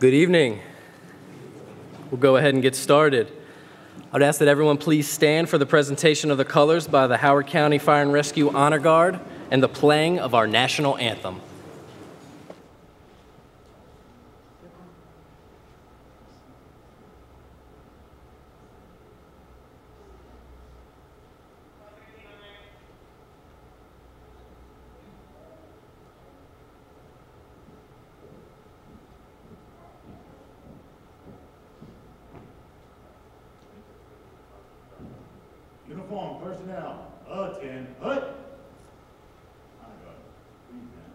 Good evening. We'll go ahead and get started. I'd ask that everyone please stand for the presentation of the colors by the Howard County Fire and Rescue Honor Guard and the playing of our national anthem. Uniform personnel, attend, hut. Honor guard, please now.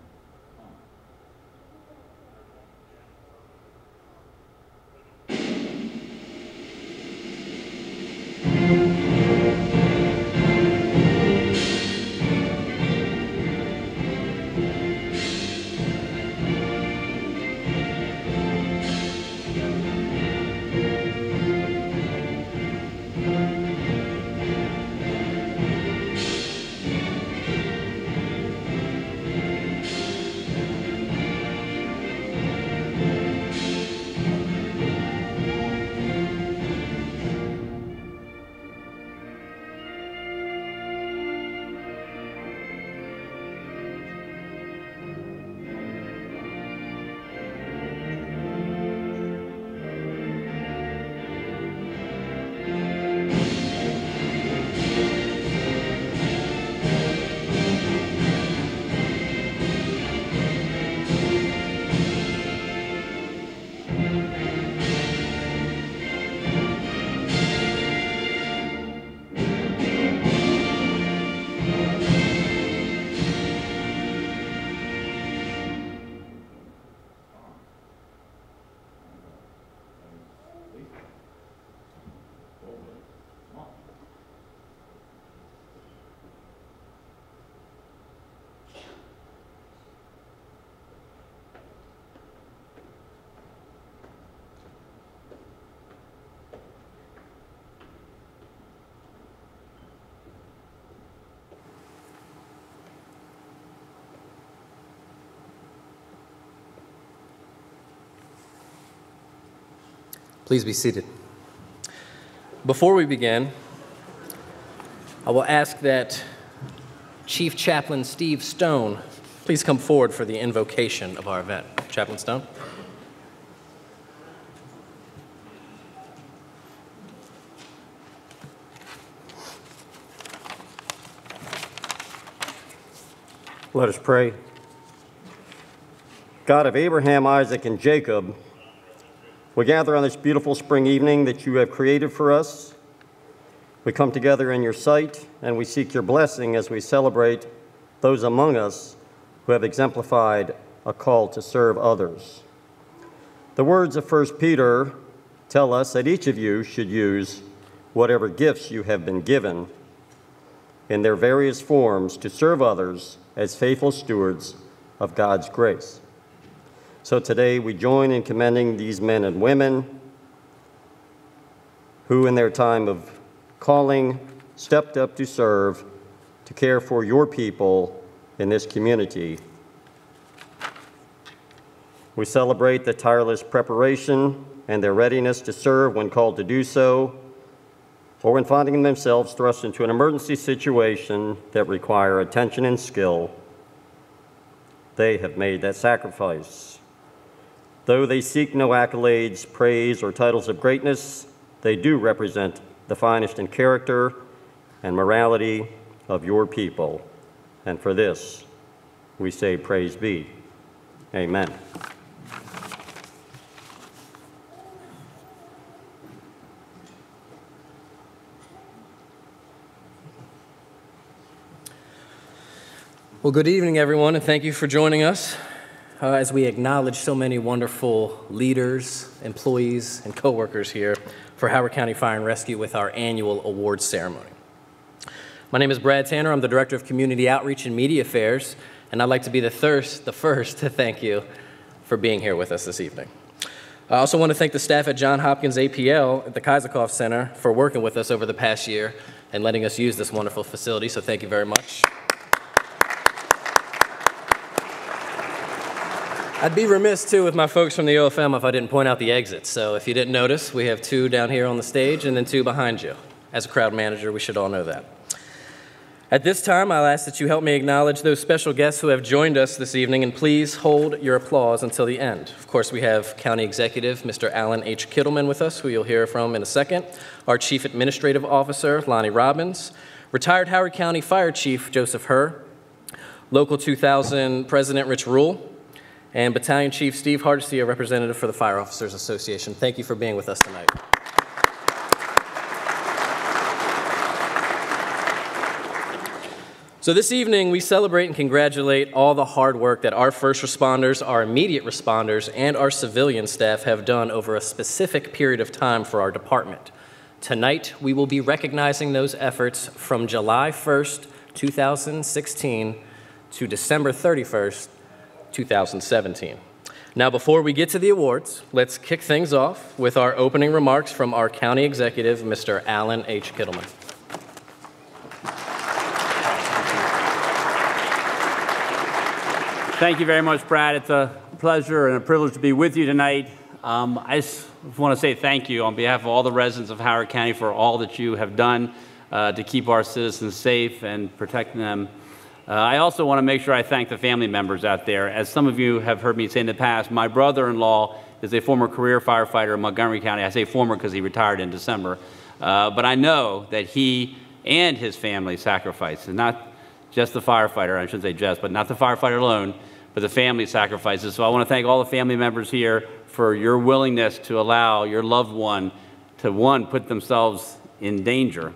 Please be seated. Before we begin, I will ask that Chief Chaplain Steve Stone please come forward for the invocation of our event. Chaplain Stone. Let us pray. God of Abraham, Isaac, and Jacob, we gather on this beautiful spring evening that you have created for us. We come together in your sight, and we seek your blessing as we celebrate those among us who have exemplified a call to serve others. The words of 1 Peter tell us that each of you should use whatever gifts you have been given in their various forms to serve others as faithful stewards of God's grace. So today we join in commending these men and women who in their time of calling stepped up to serve, to care for your people in this community. We celebrate the tireless preparation and their readiness to serve when called to do so, or when finding themselves thrust into an emergency situation that require attention and skill. They have made that sacrifice. Though they seek no accolades, praise, or titles of greatness, they do represent the finest in character and morality of your people. And for this, we say praise be. Amen. Well, good evening, everyone, and thank you for joining us as we acknowledge so many wonderful leaders, employees, and coworkers here for Howard County Fire and Rescue with our annual awards ceremony. My name is Brad Tanner. I'm the Director of Community Outreach and Media Affairs, and I'd like to be the first to thank you for being here with us this evening. I also want to thank the staff at Johns Hopkins APL at the Kaiserkoff Center for working with us over the past year and letting us use this wonderful facility, so thank you very much. I'd be remiss, too, with my folks from the OFM if I didn't point out the exits. So if you didn't notice, we have 2 down here on the stage and then 2 behind you. As a crowd manager, we should all know that. At this time, I'll ask that you help me acknowledge those special guests who have joined us this evening, and please hold your applause until the end. Of course, we have County Executive Mr. Alan H. Kittleman with us, who you'll hear from in a second, our Chief Administrative Officer, Lonnie Robbins, retired Howard County Fire Chief Joseph Herr, Local 2000 President Rich Rule, and Battalion Chief Steve Hardesty, a representative for the Fire Officers Association. Thank you for being with us tonight. So this evening, we celebrate and congratulate all the hard work that our first responders, our immediate responders, and our civilian staff have done over a specific period of time for our department. Tonight, we will be recognizing those efforts from July 1st, 2016 to December 31st, 2017. Now, before we get to the awards, let's kick things off with our opening remarks from our County Executive, Mr. Alan H. Kittleman. Thank you very much, Brad. It's a pleasure and a privilege to be with you tonight. I just want to say thank you on behalf of all the residents of Howard County for all that you have done to keep our citizens safe and protect them. I also want to make sure I thank the family members out there. As some of you have heard me say in the past, my brother-in-law is a former career firefighter in Montgomery County. I say former because he retired in December. But I know that he and his family sacrificed, and not just the firefighter, I shouldn't say just, but not the firefighter alone, but the family sacrifices. So I want to thank all the family members here for your willingness to allow your loved one to, 1, put themselves in danger,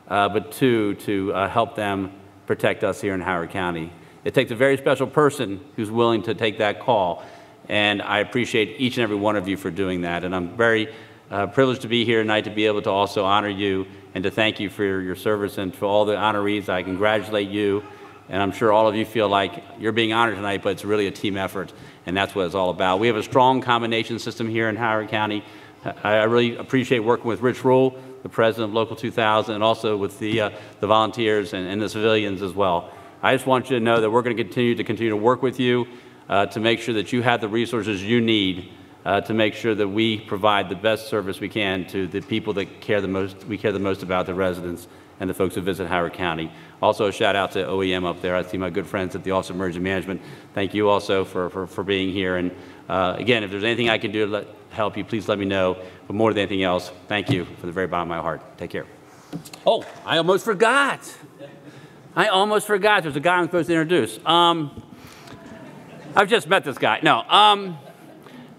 but 2, to help them protect us here in Howard County. It takes a very special person who's willing to take that call, and I appreciate each and every one of you for doing that. And I'm very privileged to be here tonight to be able to also honor you and to thank you for your service, and for all the honorees, I congratulate you. And I'm sure all of you feel like you're being honored tonight, but it's really a team effort, and that's what it's all about. We have a strong combination system here in Howard County. I really appreciate working with Rich Rule, the president of Local 2000, and also with the volunteers and the civilians as well. I just want you to know that we're going to continue to work with you to make sure that you have the resources you need to make sure that we provide the best service we can to the people that we care the most about, the residents and the folks who visit Howard County. Also, a shout out to OEM up there. I see my good friends at the Office of Emergency Management. Thank you also for being here. And again, if there's anything I can do to help you, please let me know. But more than anything else, thank you from the very bottom of my heart. Take care. Oh, I almost forgot. There's a guy I'm supposed to introduce. I've just met this guy. No,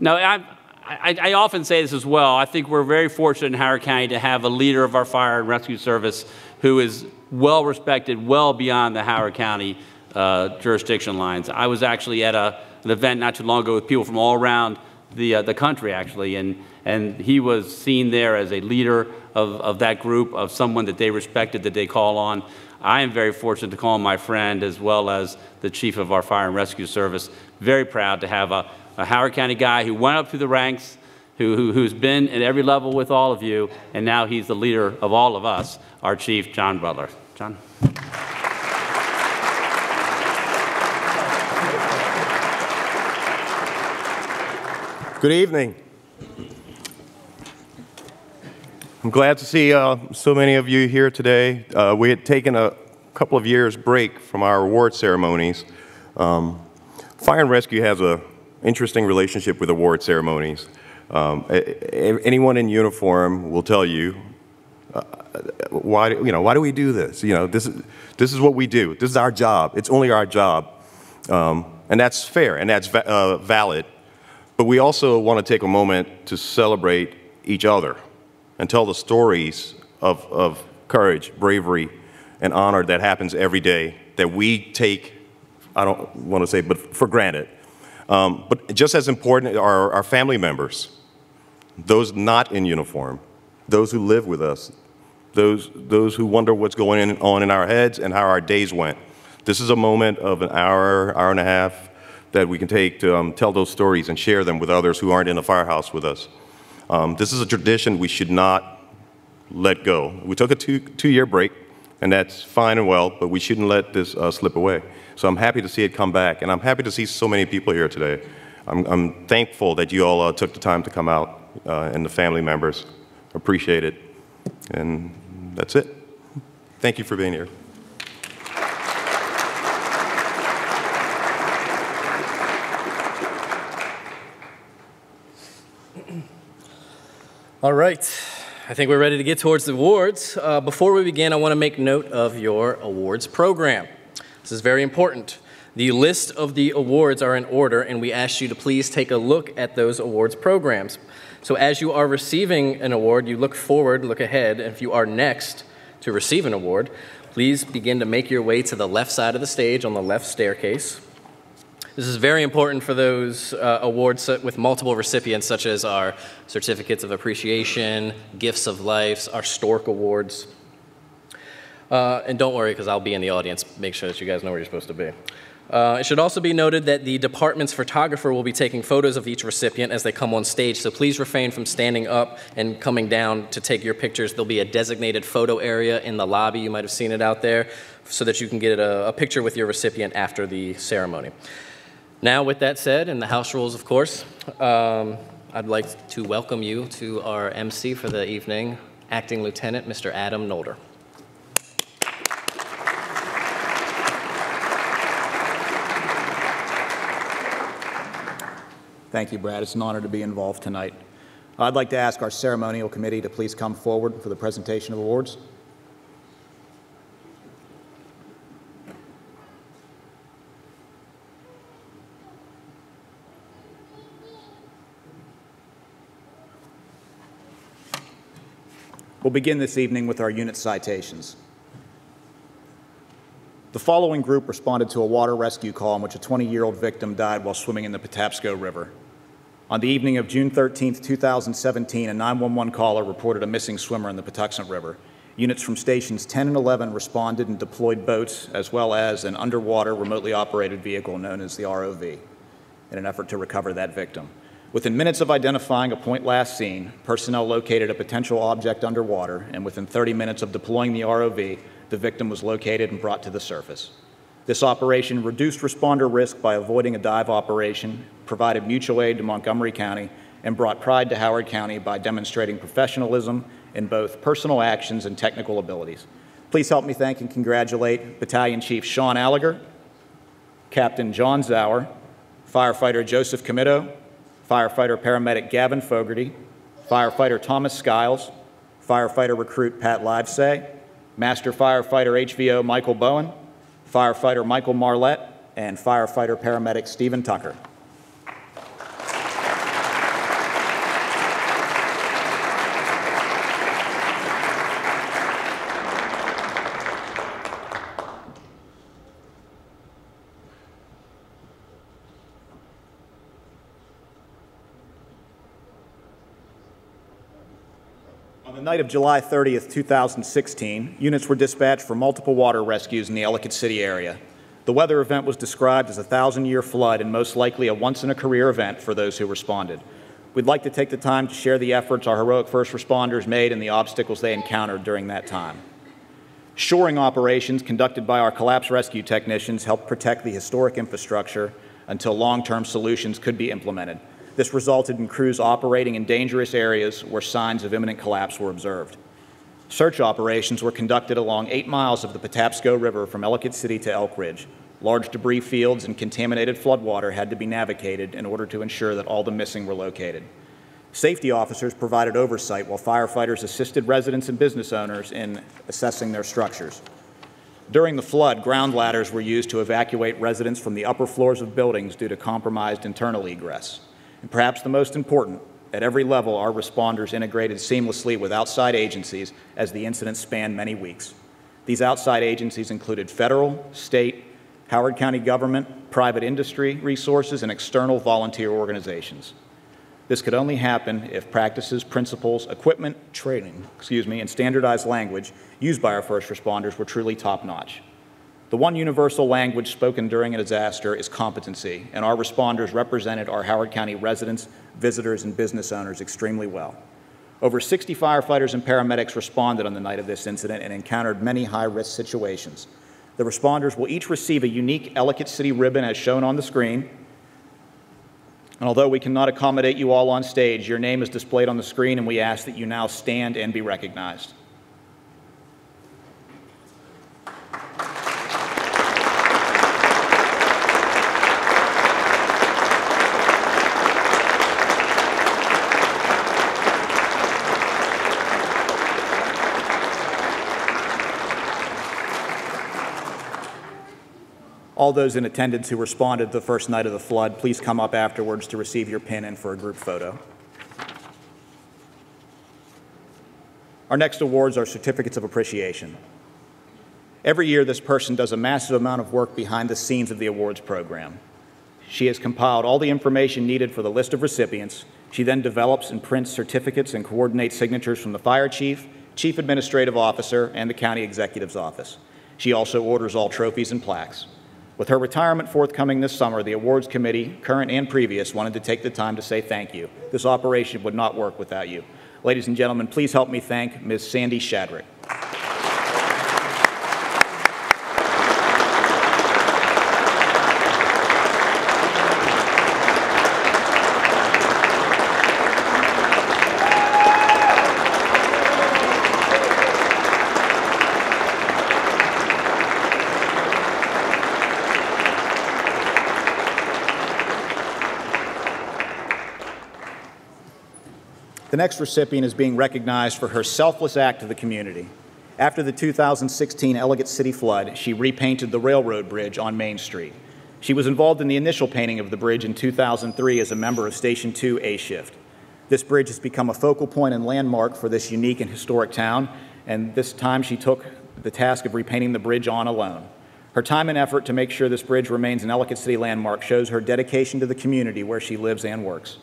I often say this as well. I think we're very fortunate in Howard County to have a leader of our fire and rescue service who is well respected, well beyond the Howard County jurisdiction lines. I was actually at an event not too long ago with people from all around the country, actually, and he was seen there as a leader of that group, of someone that they respected, that they call on. I am very fortunate to call him my friend, as well as the chief of our fire and rescue service. Very proud to have a Howard County guy who went up through the ranks, who's been at every level with all of you, and now he's the leader of all of us, our chief, John Butler. John. Good evening. I'm glad to see so many of you here today. We had taken a couple of years break from our award ceremonies. Fire and Rescue has an interesting relationship with award ceremonies. Anyone in uniform will tell you, why do we do this? This is what we do. This is our job. It's only our job, and that's fair and that's valid. But we also want to take a moment to celebrate each other and tell the stories of courage, bravery, and honor that happens every day that we take, I don't want to say, but for granted. But just as important are our family members, those not in uniform, those who live with us, those who wonder what's going on in our heads and how our days went. This is a moment of an hour, hour and a half that we can take to tell those stories and share them with others who aren't in the firehouse with us. This is a tradition we should not let go. We took a two-year break, and that's fine and well, but we shouldn't let this slip away. So I'm happy to see it come back, and I'm happy to see so many people here today. I'm thankful that you all took the time to come out, and the family members. Appreciate it. And that's it. Thank you for being here. All right, I think we're ready to get towards the awards. Before we begin, I want to make note of your awards program. This is very important. The list of the awards are in order, and we ask you to please take a look at those awards programs. So as you are receiving an award, you look forward, look ahead, and if you are next to receive an award, please begin to make your way to the left side of the stage on the left staircase. This is very important for those awards with multiple recipients, such as our Certificates of Appreciation, Gifts of Life, our STORK awards. And don't worry, because I'll be in the audience. Make sure that you guys know where you're supposed to be. It should also be noted that the department's photographer will be taking photos of each recipient as they come on stage, so please refrain from standing up and coming down to take your pictures. There'll be a designated photo area in the lobby, you might have seen it out there, so that you can get a picture with your recipient after the ceremony. Now, with that said, and the house rules, of course, I'd like to welcome you to our MC for the evening, Acting Lieutenant Mr. Adam Nolder. Thank you, Brad. It's an honor to be involved tonight. I'd like to ask our ceremonial committee to please come forward for the presentation of awards. We'll begin this evening with our unit citations. The following group responded to a water rescue call in which a 20-year-old victim died while swimming in the Patapsco River. On the evening of June 13, 2017, a 911 caller reported a missing swimmer in the Patuxent River. Units from stations 10 and 11 responded and deployed boats, as well as an underwater remotely operated vehicle known as the ROV, in an effort to recover that victim. Within minutes of identifying a point last seen, personnel located a potential object underwater, and within 30 minutes of deploying the ROV, the victim was located and brought to the surface. This operation reduced responder risk by avoiding a dive operation, provided mutual aid to Montgomery County, and brought pride to Howard County by demonstrating professionalism in both personal actions and technical abilities. Please help me thank and congratulate Battalion Chief Sean Allagher, Captain John Zauer, Firefighter Joseph Comito, Firefighter Paramedic Gavin Fogarty, Firefighter Thomas Skiles, Firefighter Recruit Pat Livesay, Master Firefighter HVO Michael Bowen, Firefighter Michael Marlette, and Firefighter Paramedic Stephen Tucker. On the night of July 30th, 2016, units were dispatched for multiple water rescues in the Ellicott City area. The weather event was described as a 1,000-year flood and most likely a once-in-a-career event for those who responded. We'd like to take the time to share the efforts our heroic first responders made and the obstacles they encountered during that time. Shoring operations conducted by our collapse rescue technicians helped protect the historic infrastructure until long-term solutions could be implemented. This resulted in crews operating in dangerous areas where signs of imminent collapse were observed. Search operations were conducted along 8 miles of the Patapsco River from Ellicott City to Elk Ridge. Large debris fields and contaminated floodwater had to be navigated in order to ensure that all the missing were located. Safety officers provided oversight while firefighters assisted residents and business owners in assessing their structures. During the flood, ground ladders were used to evacuate residents from the upper floors of buildings due to compromised internal egress. And perhaps the most important, at every level, our responders integrated seamlessly with outside agencies as the incident spanned many weeks. These outside agencies included federal, state, Howard County government, private industry resources, and external volunteer organizations. This could only happen if practices, principles, equipment, training, and standardized language used by our first responders were truly top-notch. The one universal language spoken during a disaster is competency, and our responders represented our Howard County residents, visitors, and business owners extremely well. Over 60 firefighters and paramedics responded on the night of this incident and encountered many high-risk situations. The responders will each receive a unique Ellicott City ribbon as shown on the screen. And although we cannot accommodate you all on stage, your name is displayed on the screen, and we ask that you now stand and be recognized. All those in attendance who responded the first night of the flood, please come up afterwards to receive your pin and for a group photo. Our next awards are certificates of appreciation. Every year, this person does a massive amount of work behind the scenes of the awards program. She has compiled all the information needed for the list of recipients. She then develops and prints certificates and coordinates signatures from the fire chief, chief administrative officer, and the county executive's office. She also orders all trophies and plaques. With her retirement forthcoming this summer, the awards committee, current and previous, wanted to take the time to say thank you. This operation would not work without you. Ladies and gentlemen, please help me thank Ms. Sandy Shadrick. The next recipient is being recognized for her selfless act to the community. After the 2016 Ellicott City flood, she repainted the railroad bridge on Main Street. She was involved in the initial painting of the bridge in 2003 as a member of Station 2 A Shift. This bridge has become a focal point and landmark for this unique and historic town, and this time she took the task of repainting the bridge on alone. Her time and effort to make sure this bridge remains an Ellicott City landmark shows her dedication to the community where she lives and works.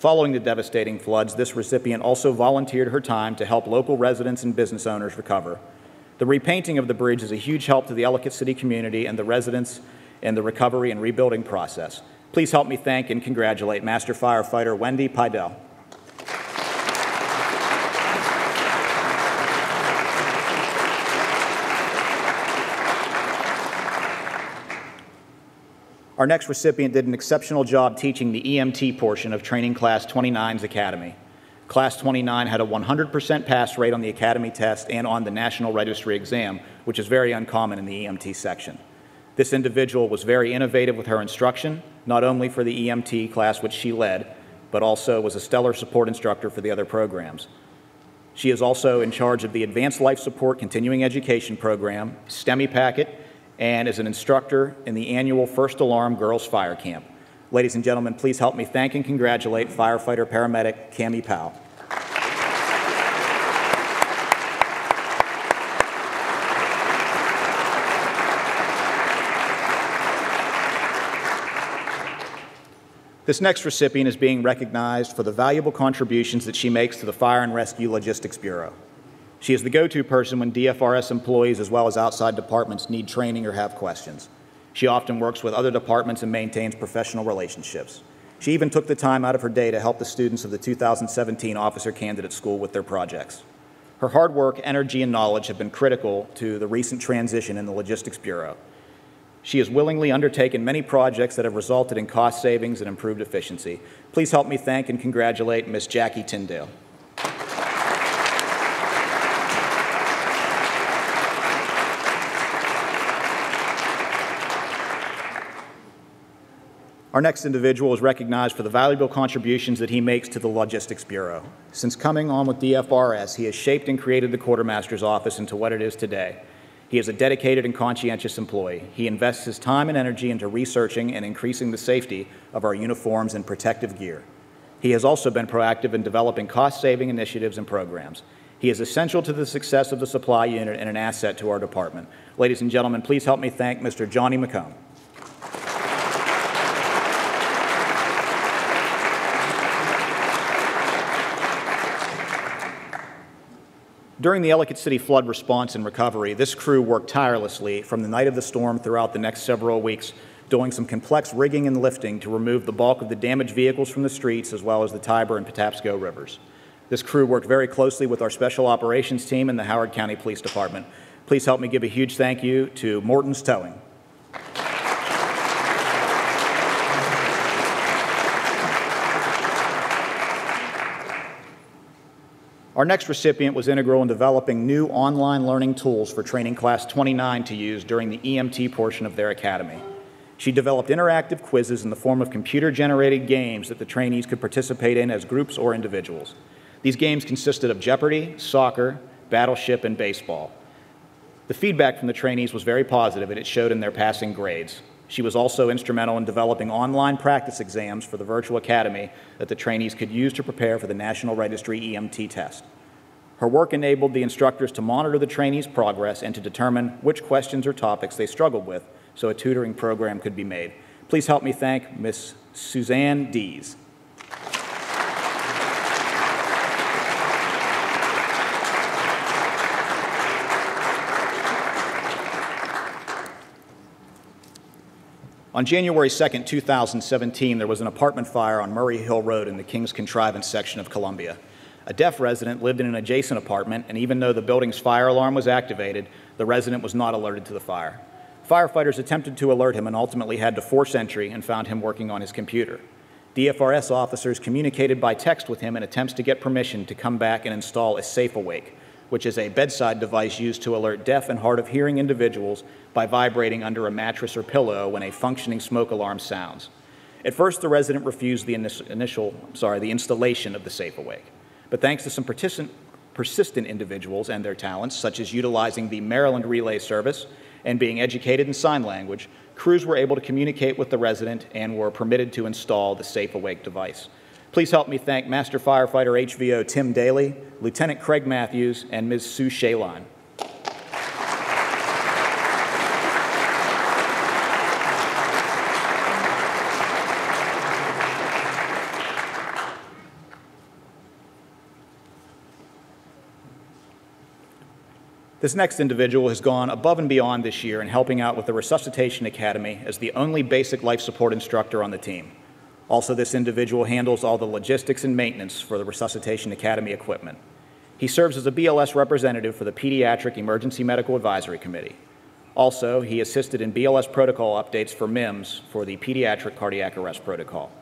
Following the devastating floods, this recipient also volunteered her time to help local residents and business owners recover. The repainting of the bridge is a huge help to the Ellicott City community and the residents in the recovery and rebuilding process. Please help me thank and congratulate Master Firefighter Wendy Pidell. Our next recipient did an exceptional job teaching the EMT portion of Training Class 29's Academy. Class 29 had a 100% pass rate on the Academy test and on the National Registry exam, which is very uncommon in the EMT section. This individual was very innovative with her instruction, not only for the EMT class which she led, but also was a stellar support instructor for the other programs. She is also in charge of the Advanced Life Support Continuing Education Program, STEMI packet, and is an instructor in the annual First Alarm Girls Fire Camp. Ladies and gentlemen, please help me thank and congratulate firefighter paramedic Cammie Powell. This next recipient is being recognized for the valuable contributions that she makes to the Fire and Rescue Logistics Bureau. She is the go-to person when DFRS employees as well as outside departments need training or have questions. She often works with other departments and maintains professional relationships. She even took the time out of her day to help the students of the 2017 Officer Candidate School with their projects. Her hard work, energy, and knowledge have been critical to the recent transition in the Logistics Bureau. She has willingly undertaken many projects that have resulted in cost savings and improved efficiency. Please help me thank and congratulate Ms. Jackie Tyndale. Our next individual is recognized for the valuable contributions that he makes to the Logistics Bureau. Since coming on with DFRS, he has shaped and created the Quartermaster's office into what it is today. He is a dedicated and conscientious employee. He invests his time and energy into researching and increasing the safety of our uniforms and protective gear. He has also been proactive in developing cost-saving initiatives and programs. He is essential to the success of the supply unit and an asset to our department. Ladies and gentlemen, please help me thank Mr. Johnny McComb. During the Ellicott City flood response and recovery, this crew worked tirelessly from the night of the storm throughout the next several weeks, doing some complex rigging and lifting to remove the bulk of the damaged vehicles from the streets as well as the Tiber and Patapsco rivers. This crew worked very closely with our Special Operations team and the Howard County Police Department. Please help me give a huge thank you to Morton's Towing. Our next recipient was integral in developing new online learning tools for training Class 29 to use during the EMT portion of their academy. She developed interactive quizzes in the form of computer-generated games that the trainees could participate in as groups or individuals. These games consisted of Jeopardy, soccer, battleship, and baseball. The feedback from the trainees was very positive, and it showed in their passing grades. She was also instrumental in developing online practice exams for the virtual academy that the trainees could use to prepare for the National Registry EMT test. Her work enabled the instructors to monitor the trainees' progress and to determine which questions or topics they struggled with so a tutoring program could be made. Please help me thank Ms. Suzanne Dees. On January 2nd, 2017, there was an apartment fire on Murray Hill Road in the King's Contrivance section of Columbia. A deaf resident lived in an adjacent apartment, and even though the building's fire alarm was activated, the resident was not alerted to the fire. Firefighters attempted to alert him and ultimately had to force entry and found him working on his computer. DFRS officers communicated by text with him in attempts to get permission to come back and install a Safe Awake, which is a bedside device used to alert deaf and hard of hearing individuals by vibrating under a mattress or pillow when a functioning smoke alarm sounds. At first, the resident refused the installation of the Safe Awake. But thanks to some persistent individuals and their talents, such as utilizing the Maryland Relay Service and being educated in sign language, crews were able to communicate with the resident and were permitted to install the Safe Awake device. Please help me thank Master Firefighter HVO Tim Daly, Lieutenant Craig Matthews, and Ms. Sue Shalon. This next individual has gone above and beyond this year in helping out with the Resuscitation Academy as the only basic life support instructor on the team. Also, this individual handles all the logistics and maintenance for the Resuscitation Academy equipment. He serves as a BLS representative for the Pediatric Emergency Medical Advisory Committee. Also, he assisted in BLS protocol updates for MIMS for the Pediatric Cardiac Arrest Protocol.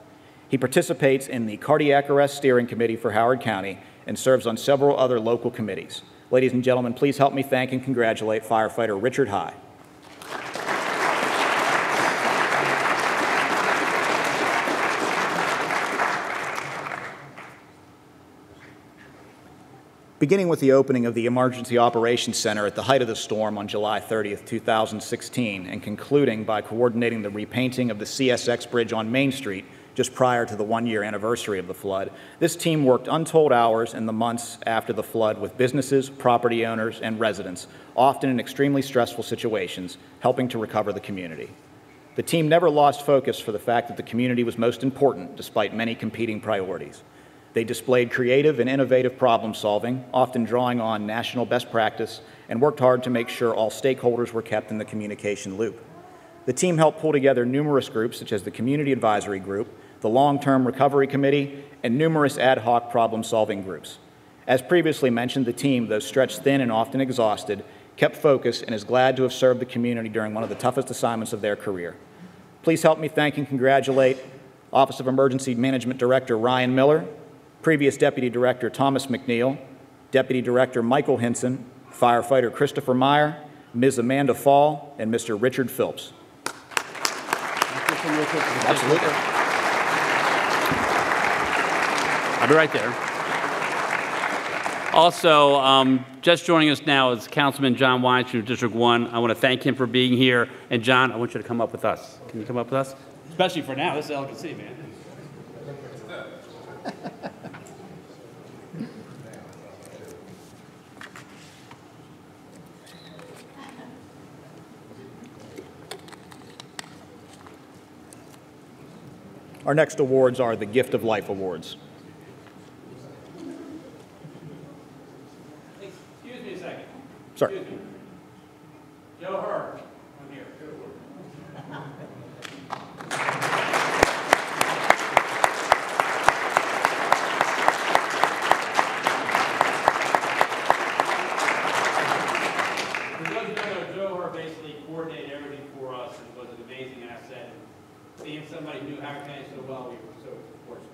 He participates in the Cardiac Arrest Steering Committee for Howard County and serves on several other local committees. Ladies and gentlemen, please help me thank and congratulate Firefighter Richard High. Beginning with the opening of the Emergency Operations Center at the height of the storm on July 30th, 2016, and concluding by coordinating the repainting of the CSX Bridge on Main Street just prior to the one-year anniversary of the flood, this team worked untold hours in the months after the flood with businesses, property owners, and residents, often in extremely stressful situations, helping to recover the community. The team never lost focus for the fact that the community was most important despite many competing priorities. They displayed creative and innovative problem solving, often drawing on national best practice, and worked hard to make sure all stakeholders were kept in the communication loop. The team helped pull together numerous groups such as the Community Advisory Group, the Long-Term Recovery Committee, and numerous ad hoc problem-solving groups. As previously mentioned, the team, though stretched thin and often exhausted, kept focus and is glad to have served the community during one of the toughest assignments of their career. Please help me thank and congratulate Office of Emergency Management Director Ryan Miller, previous Deputy Director Thomas McNeil, Deputy Director Michael Hinson, Firefighter Christopher Meyer, Ms. Amanda Fall, and Mr. Richard Phillips. Absolutely. I'll be right there. Also, just joining us now is Councilman John Weinstein of District 1. I want to thank him for being here. And John, I want you to come up with us. Can you come up with us? Especially for now. This is Ellicott City, man. Our next awards are the Gift of Life Awards. Excuse me a second. Sorry. Excuse me. Joe Herr, come here. For those who don't know, Joe Herr basically coordinated everything for us and was an amazing asset. Being somebody who knew Howard County so well, we were so fortunate.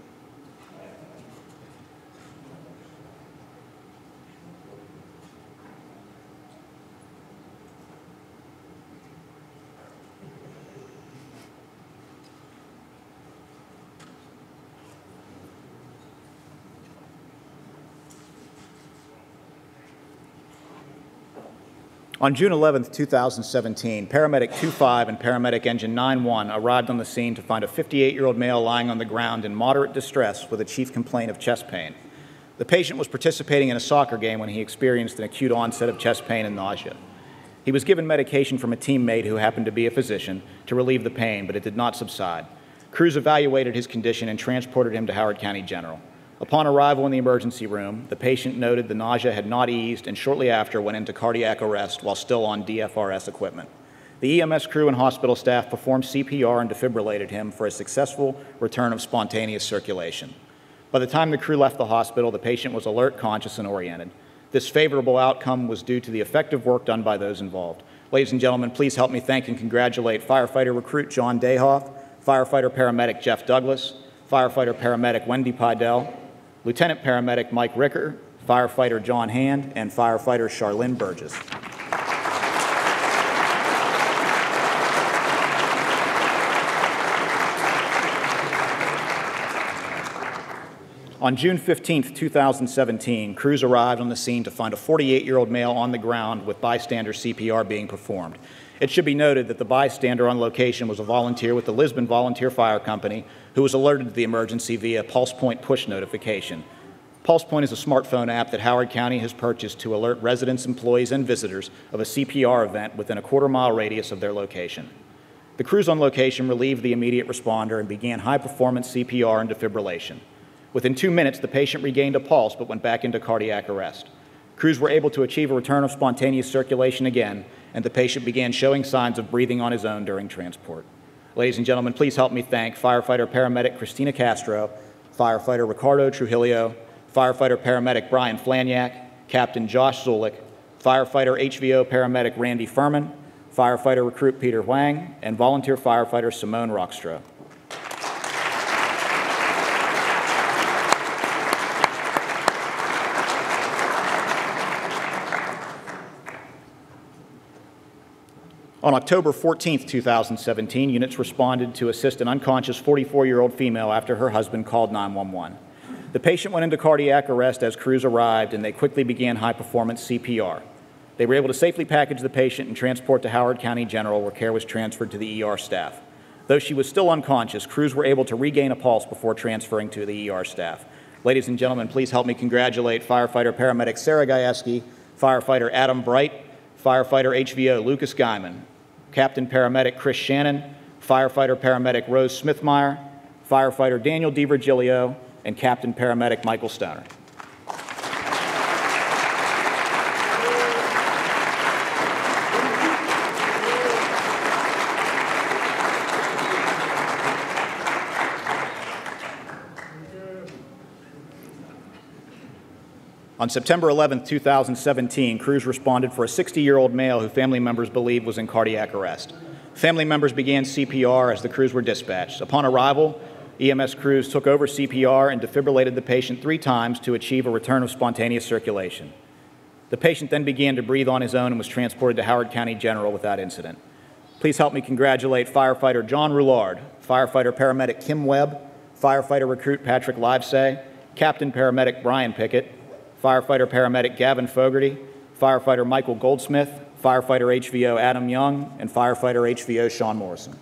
On June 11, 2017, Paramedic 25 and Paramedic Engine 91 arrived on the scene to find a 58-year-old male lying on the ground in moderate distress with a chief complaint of chest pain. The patient was participating in a soccer game when he experienced an acute onset of chest pain and nausea. He was given medication from a teammate who happened to be a physician to relieve the pain, but it did not subside. Crews evaluated his condition and transported him to Howard County General. Upon arrival in the emergency room, the patient noted the nausea had not eased and shortly after went into cardiac arrest while still on DFRS equipment. The EMS crew and hospital staff performed CPR and defibrillated him for a successful return of spontaneous circulation. By the time the crew left the hospital, the patient was alert, conscious, and oriented. This favorable outcome was due to the effective work done by those involved. Ladies and gentlemen, please help me thank and congratulate firefighter recruit John Dayhoff, firefighter paramedic Jeff Douglas, firefighter paramedic Wendy Pidell, Lieutenant Paramedic Mike Ricker, firefighter John Hand, and firefighter Charlene Burgess. On June 15, 2017, crews arrived on the scene to find a 48-year-old male on the ground with bystander CPR being performed. It should be noted that the bystander on location was a volunteer with the Lisbon Volunteer Fire Company who was alerted to the emergency via PulsePoint push notification. PulsePoint is a smartphone app that Howard County has purchased to alert residents, employees, and visitors of a CPR event within a quarter-mile radius of their location. The crews on location relieved the immediate responder and began high-performance CPR and defibrillation. Within 2 minutes, the patient regained a pulse but went back into cardiac arrest. Crews were able to achieve a return of spontaneous circulation again, and the patient began showing signs of breathing on his own during transport. Ladies and gentlemen, please help me thank firefighter paramedic Christina Castro, firefighter Ricardo Trujillo, firefighter paramedic Brian Flanyak, Captain Josh Zulik, firefighter HVO paramedic Randy Furman, firefighter recruit Peter Wang, and volunteer firefighter Simone Rockstroh. On October 14, 2017, units responded to assist an unconscious 44-year-old female after her husband called 911. The patient went into cardiac arrest as crews arrived, and they quickly began high-performance CPR. They were able to safely package the patient and transport to Howard County General, where care was transferred to the ER staff. Though she was still unconscious, crews were able to regain a pulse before transferring to the ER staff. Ladies and gentlemen, please help me congratulate firefighter-paramedic Sarah Gajewski, firefighter Adam Bright, firefighter HVO Lucas Guyman, Captain Paramedic Chris Shannon, firefighter paramedic Rose Smithmeyer, firefighter Daniel DiVirgilio, and Captain Paramedic Michael Stoner. On September 11, 2017, crews responded for a 60-year-old male who family members believed was in cardiac arrest. Family members began CPR as the crews were dispatched. Upon arrival, EMS crews took over CPR and defibrillated the patient 3 times to achieve a return of spontaneous circulation. The patient then began to breathe on his own and was transported to Howard County General without incident. Please help me congratulate firefighter John Roulard, firefighter paramedic Kim Webb, firefighter recruit Patrick Livesay, Captain paramedic Brian Pickett, firefighter paramedic Gavin Fogarty, firefighter Michael Goldsmith, firefighter HVO Adam Young, and firefighter HVO Sean Morrison.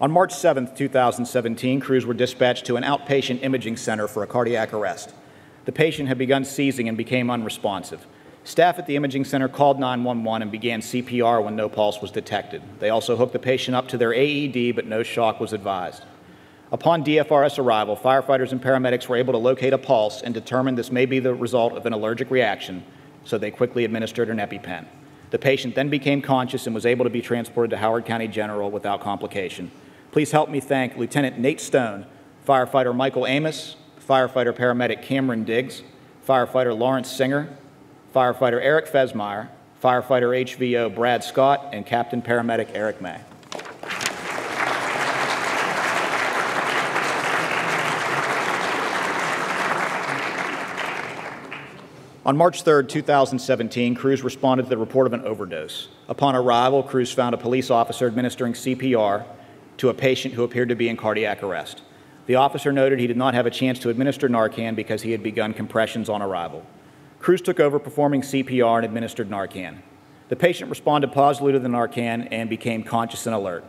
On March 7, 2017, crews were dispatched to an outpatient imaging center for a cardiac arrest. The patient had begun seizing and became unresponsive. Staff at the imaging center called 911 and began CPR when no pulse was detected. They also hooked the patient up to their AED, but no shock was advised. Upon DFRS arrival, firefighters and paramedics were able to locate a pulse and determine this may be the result of an allergic reaction, so they quickly administered an EpiPen. The patient then became conscious and was able to be transported to Howard County General without complication. Please help me thank Lieutenant Nate Stone, firefighter Michael Amos, firefighter paramedic Cameron Diggs, firefighter Lawrence Singer, firefighter Eric Fesmeyer, firefighter HVO Brad Scott, and Captain paramedic Eric May. On March 3, 2017, crews responded to the report of an overdose. Upon arrival, crews found a police officer administering CPR. to a patient who appeared to be in cardiac arrest. The officer noted he did not have a chance to administer Narcan because he had begun compressions on arrival. Crews took over performing CPR and administered Narcan. The patient responded positively to the Narcan and became conscious and alert.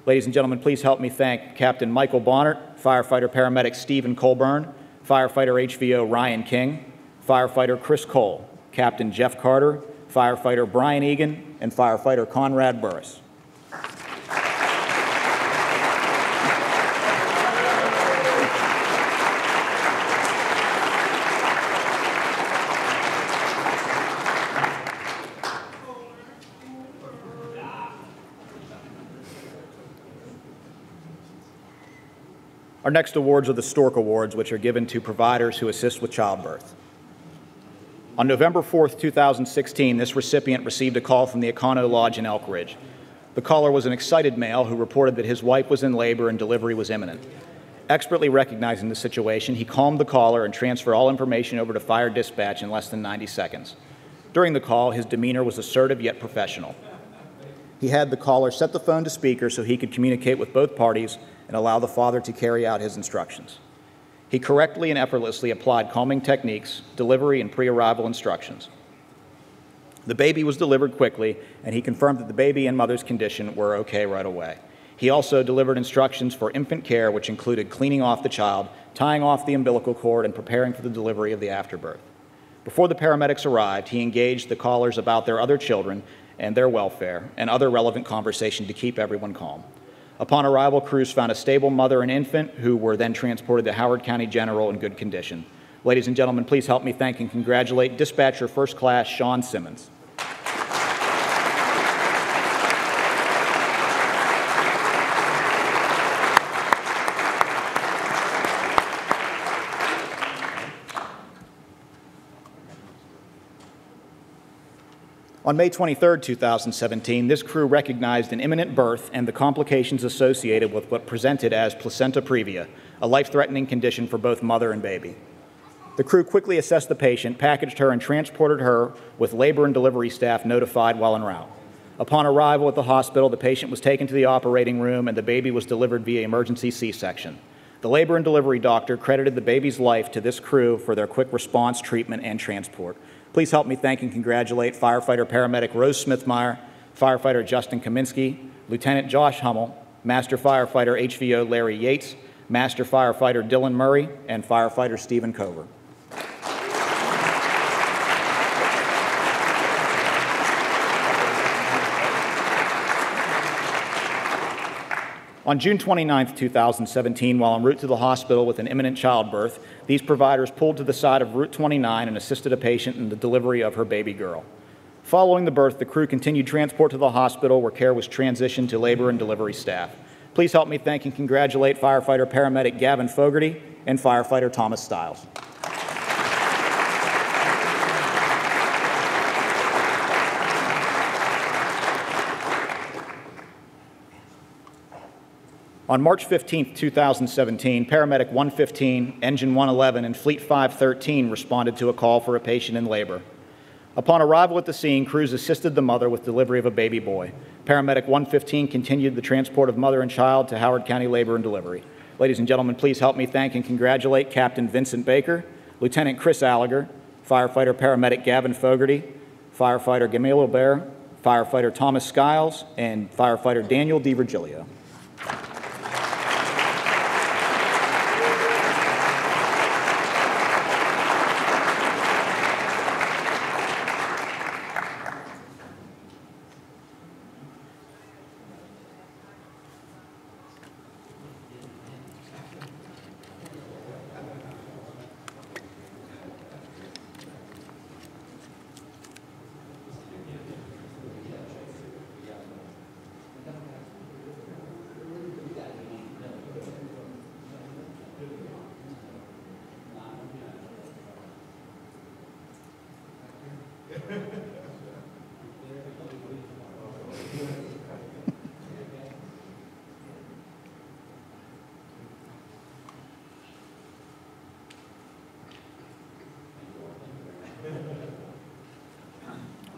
Ladies and gentlemen, please help me thank Captain Michael Bonnert, firefighter paramedic Stephen Colburn, firefighter HVO Ryan King, firefighter Chris Cole, Captain Jeff Carter, firefighter Brian Egan, and firefighter Conrad Burris. Our next awards are the STORK Awards, which are given to providers who assist with childbirth. On November 4th, 2016, this recipient received a call from the Econo Lodge in Elk Ridge. The caller was an excited male who reported that his wife was in labor and delivery was imminent. Expertly recognizing the situation, he calmed the caller and transferred all information over to fire dispatch in less than 90 seconds. During the call, his demeanor was assertive yet professional. He had the caller set the phone to speaker so he could communicate with both parties and allow the father to carry out his instructions. He correctly and effortlessly applied calming techniques, delivery, and pre-arrival instructions. The baby was delivered quickly, and he confirmed that the baby and mother's condition were okay right away. He also delivered instructions for infant care, which included cleaning off the child, tying off the umbilical cord, and preparing for the delivery of the afterbirth. Before the paramedics arrived, he engaged the callers about their other children and their welfare and other relevant conversation to keep everyone calm. Upon arrival, crews found a stable mother and infant who were then transported to Howard County General in good condition. Ladies and gentlemen, please help me thank and congratulate Dispatcher First Class Sean Simmons. On May 23, 2017, this crew recognized an imminent birth and the complications associated with what presented as placenta previa, a life-threatening condition for both mother and baby. The crew quickly assessed the patient, packaged her, and transported her with labor and delivery staff notified while en route. Upon arrival at the hospital, the patient was taken to the operating room and the baby was delivered via emergency C-section. The labor and delivery doctor credited the baby's life to this crew for their quick response, treatment, and transport. Please help me thank and congratulate firefighter-paramedic Rose Smithmeyer, firefighter Justin Kaminsky, Lieutenant Josh Hummel, Master Firefighter HVO Larry Yates, Master Firefighter Dylan Murray, and Firefighter Stephen Cover. On June 29, 2017, while en route to the hospital with an imminent childbirth, these providers pulled to the side of Route 29 and assisted a patient in the delivery of her baby girl. Following the birth, the crew continued transport to the hospital where care was transitioned to labor and delivery staff. Please help me thank and congratulate firefighter-paramedic Gavin Fogarty and firefighter Thomas Stiles. On March 15, 2017, Paramedic 115, Engine 111, and Fleet 513 responded to a call for a patient in labor. Upon arrival at the scene, crews assisted the mother with delivery of a baby boy. Paramedic 115 continued the transport of mother and child to Howard County Labor and Delivery. Ladies and gentlemen, please help me thank and congratulate Captain Vincent Baker, Lieutenant Chris Allager, firefighter-paramedic Gavin Fogarty, firefighter Gamil Aubert, firefighter Thomas Skiles, and firefighter Daniel DiVirgilio.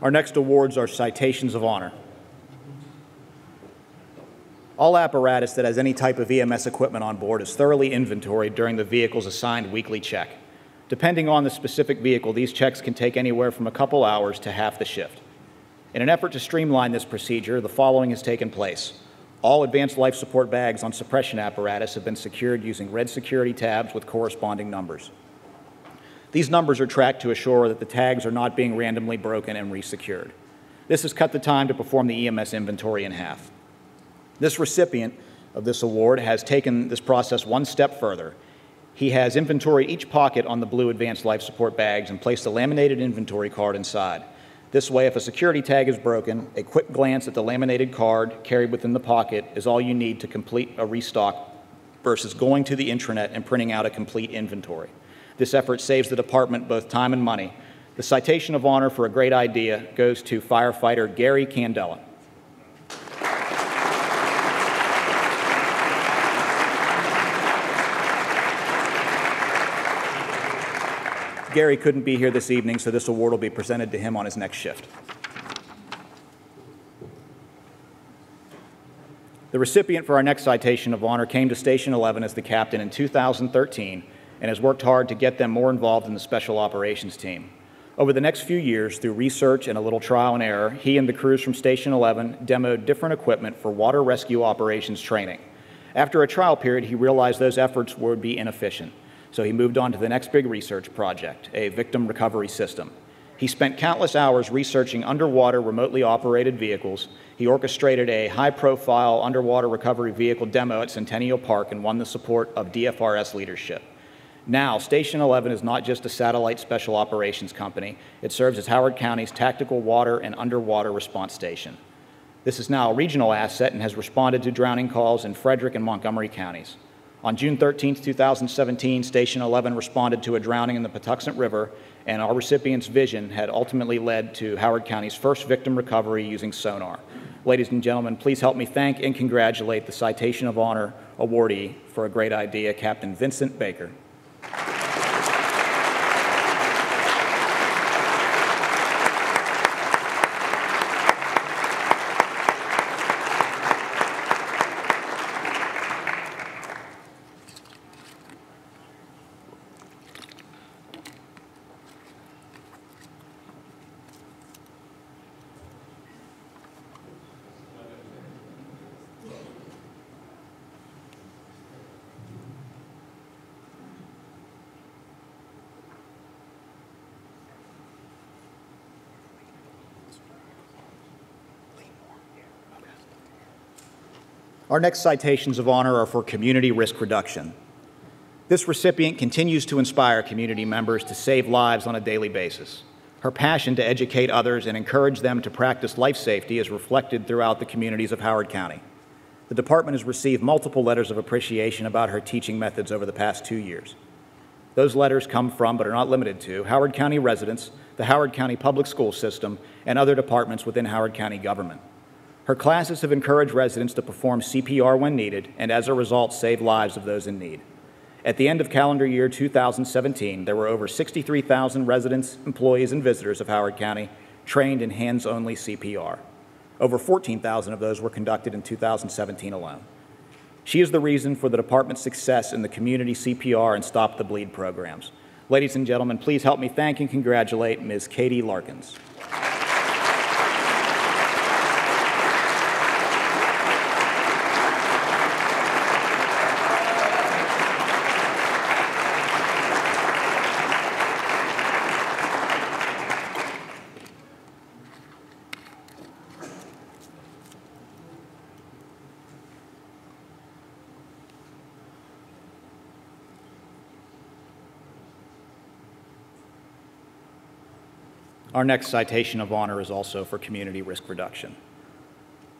Our next awards are Citations of Honor. All apparatus that has any type of EMS equipment on board is thoroughly inventoried during the vehicle's assigned weekly check. Depending on the specific vehicle, these checks can take anywhere from a couple hours to half the shift. In an effort to streamline this procedure, the following has taken place. All advanced life support bags on suppression apparatus have been secured using red security tabs with corresponding numbers. These numbers are tracked to assure that the tags are not being randomly broken and resecured. This has cut the time to perform the EMS inventory in half. This recipient of this award has taken this process one step further. He has inventoried each pocket on the blue advanced life support bags and placed a laminated inventory card inside. This way, if a security tag is broken, a quick glance at the laminated card carried within the pocket is all you need to complete a restock versus going to the intranet and printing out a complete inventory. This effort saves the department both time and money. The citation of honor for a great idea goes to firefighter Gary Candela. Gary couldn't be here this evening, so this award will be presented to him on his next shift. The recipient for our next citation of honor came to Station 11 as the captain in 2013 and has worked hard to get them more involved in the Special Operations Team. Over the next few years, through research and a little trial and error, he and the crews from Station 11 demoed different equipment for water rescue operations training. After a trial period, he realized those efforts would be inefficient. So he moved on to the next big research project, a victim recovery system. He spent countless hours researching underwater remotely operated vehicles. He orchestrated a high-profile underwater recovery vehicle demo at Centennial Park and won the support of DFRS leadership. Now, Station 11 is not just a satellite special operations company. It serves as Howard County's tactical water and underwater response station. This is now a regional asset and has responded to drowning calls in Frederick and Montgomery counties. On June 13, 2017, Station 11 responded to a drowning in the Patuxent River, and our recipient's vision had ultimately led to Howard County's first victim recovery using sonar. Ladies and gentlemen, please help me thank and congratulate the Citation of Honor awardee for a great idea, Captain Vincent Baker. Our next citations of honor are for community risk reduction. This recipient continues to inspire community members to save lives on a daily basis. Her passion to educate others and encourage them to practice life safety is reflected throughout the communities of Howard County. The department has received multiple letters of appreciation about her teaching methods over the past 2 years. Those letters come from, but are not limited to, Howard County residents, the Howard County Public School System, and other departments within Howard County government. Her classes have encouraged residents to perform CPR when needed, and as a result, save lives of those in need. At the end of calendar year 2017, there were over 63,000 residents, employees, and visitors of Howard County trained in hands-only CPR. Over 14,000 of those were conducted in 2017 alone. She is the reason for the department's success in the community CPR and Stop the Bleed programs. Ladies and gentlemen, please help me thank and congratulate Ms. Katie Larkins. Our next citation of honor is also for community risk reduction.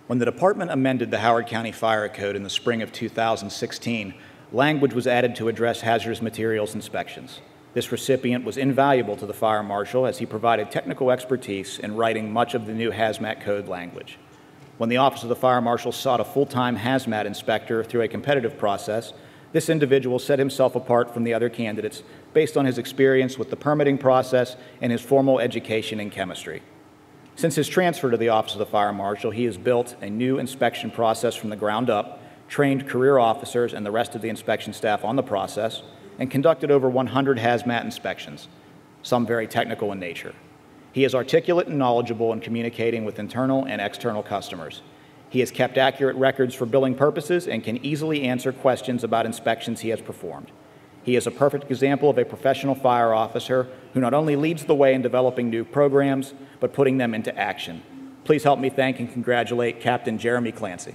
When the department amended the Howard County Fire Code in the spring of 2016, language was added to address hazardous materials inspections. This recipient was invaluable to the fire marshal as he provided technical expertise in writing much of the new hazmat code language. When the Office of the Fire Marshal sought a full-time hazmat inspector through a competitive process, this individual set himself apart from the other candidates based on his experience with the permitting process and his formal education in chemistry. Since his transfer to the Office of the Fire Marshal, he has built a new inspection process from the ground up, trained career officers and the rest of the inspection staff on the process, and conducted over 100 hazmat inspections, some very technical in nature. He is articulate and knowledgeable in communicating with internal and external customers. He has kept accurate records for billing purposes and can easily answer questions about inspections he has performed. He is a perfect example of a professional fire officer who not only leads the way in developing new programs, but putting them into action. Please help me thank and congratulate Captain Jeremy Clancy.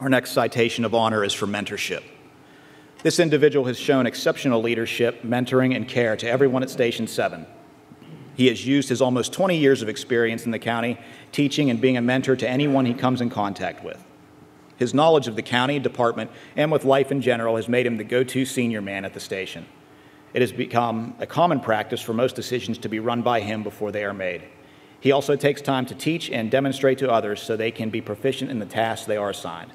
Our next citation of honor is for mentorship. This individual has shown exceptional leadership, mentoring, and care to everyone at Station 7. He has used his almost 20 years of experience in the county, teaching and being a mentor to anyone he comes in contact with. His knowledge of the county, department, and with life in general has made him the go-to senior man at the station. It has become a common practice for most decisions to be run by him before they are made. He also takes time to teach and demonstrate to others so they can be proficient in the tasks they are assigned.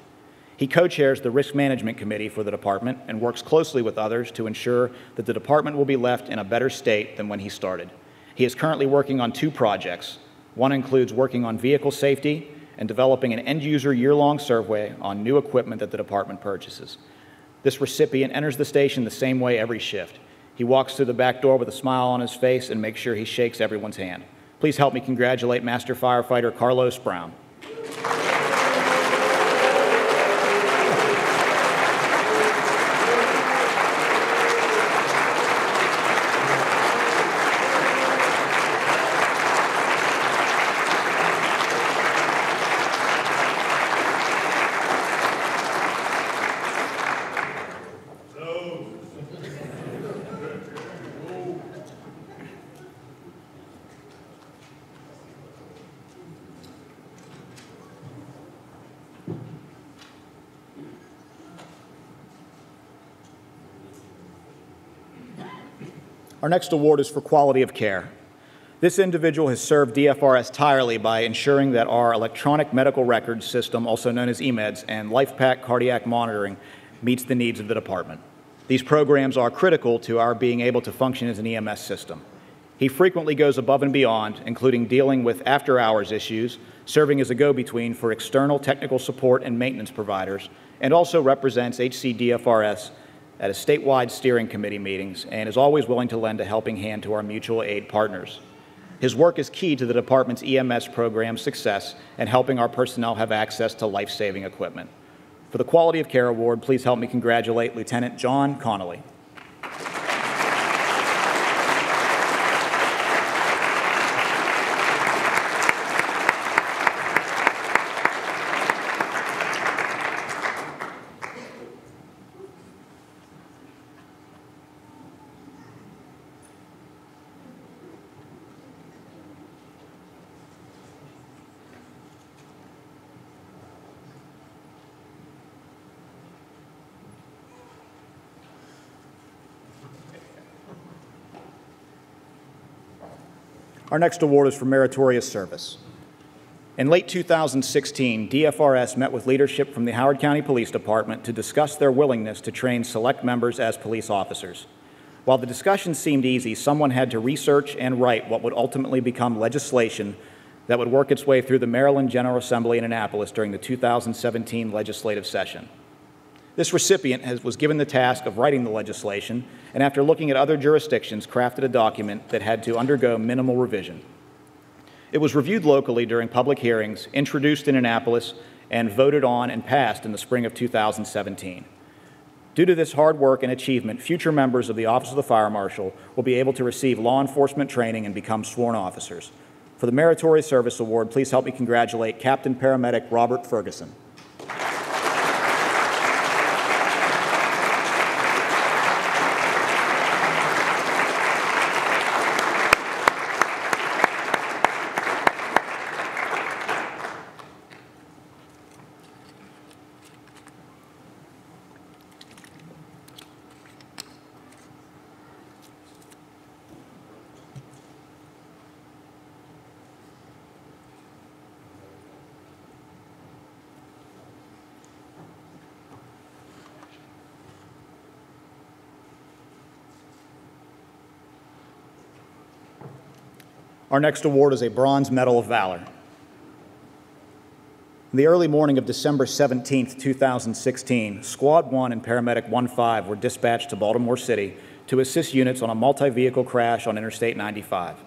He co-chairs the Risk Management Committee for the department and works closely with others to ensure that the department will be left in a better state than when he started. He is currently working on 2 projects. One includes working on vehicle safety and developing an end-user year-long survey on new equipment that the department purchases. This recipient enters the station the same way every shift. He walks through the back door with a smile on his face and makes sure he shakes everyone's hand. Please help me congratulate Master Firefighter Carlos Brown. Our next award is for quality of care. This individual has served DFRS tirelessly by ensuring that our electronic medical records system, also known as eMeds, and LifePak cardiac monitoring meets the needs of the department. These programs are critical to our being able to function as an EMS system. He frequently goes above and beyond, including dealing with after-hours issues, serving as a go-between for external technical support and maintenance providers, and also represents HCDFRS at a statewide steering committee meetings and is always willing to lend a helping hand to our mutual aid partners. His work is key to the department's EMS program success and helping our personnel have access to life-saving equipment. For the Quality of Care Award, please help me congratulate Lieutenant John Connolly. Our next award is for meritorious service. In late 2016, DFRS met with leadership from the Howard County Police Department to discuss their willingness to train select members as police officers. While the discussion seemed easy, someone had to research and write what would ultimately become legislation that would work its way through the Maryland General Assembly in Annapolis during the 2017 legislative session. This recipient was given the task of writing the legislation, and after looking at other jurisdictions, crafted a document that had to undergo minimal revision. It was reviewed locally during public hearings, introduced in Annapolis, and voted on and passed in the spring of 2017. Due to this hard work and achievement, future members of the Office of the Fire Marshal will be able to receive law enforcement training and become sworn officers. For the Meritorious Service Award, please help me congratulate Captain Paramedic Robert Ferguson. Our next award is a Bronze Medal of Valor. In the early morning of December 17, 2016, Squad 1 and Paramedic 1-5 were dispatched to Baltimore City to assist units on a multi-vehicle crash on Interstate 95.